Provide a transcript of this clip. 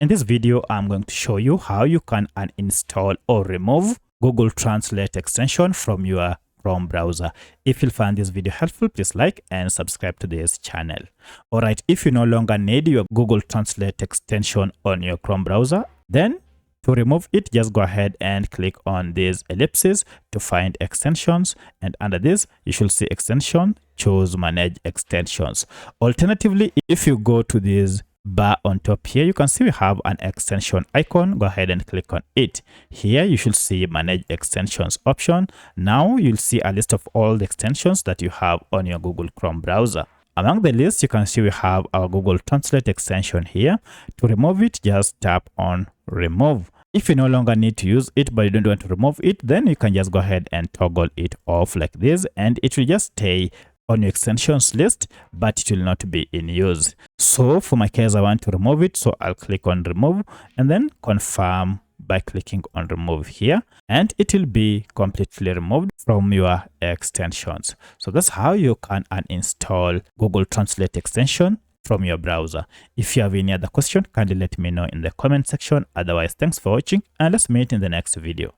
In this video, I'm going to show you how you can uninstall or remove Google Translate extension from your Chrome browser. If you find this video helpful, please like and subscribe to this channel. Alright, if you no longer need your Google Translate extension on your Chrome browser, then to remove it, just go ahead and click on these ellipses to find extensions, and under this you should see extension, choose manage extensions. Alternatively, if you go to this bar on top here, you can see we have an extension icon. Go ahead and click on it. Here you should see manage extensions option. Now you'll see a list of all the extensions that you have on your Google Chrome browser. Among the list, you can see we have our Google Translate extension here. To remove it, just tap on remove. If you no longer need to use it but you don't want to remove it, then you can just go ahead and toggle it off like this, and it will just stay on your extensions list, but it will not be in use. So for my case, I want to remove it, so I'll click on remove and then confirm by clicking on remove here, and it will be completely removed from your extensions. So that's how you can uninstall Google Translate extension from your browser. If you have any other question, kindly let me know in the comment section. Otherwise, thanks for watching, and let's meet in the next video.